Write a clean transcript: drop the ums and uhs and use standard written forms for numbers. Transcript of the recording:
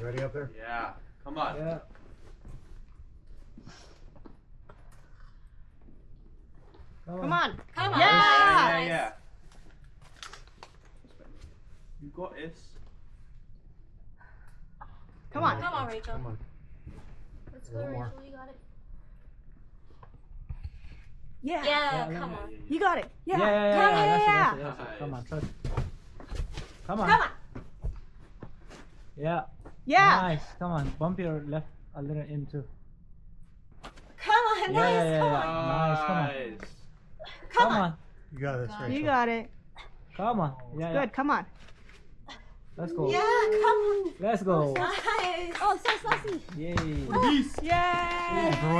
Ready up there? Yeah. Come on. Yeah. Come on. Come on. Yeah. You got this. Come on. Come on, Rachel. Come on. Let's A go, little more. Rachel. You got it. Yeah. Yeah, Yeah, come yeah, on. You got it. Yeah. That's it. Come on, trust. Come on. Come on. Yeah. Yeah. Nice. Come on. Bump your left a little in too. Come on, Yeah, nice. yeah, yeah, Come yeah. on. Nice. Come on. Nice. Come on. You got this, Rachel. You got it. Come on. Yeah, Good. Come on. Let's go. Yeah, come on. Let's go. Nice. Oh, so saucy. Yay. Peace. Yay.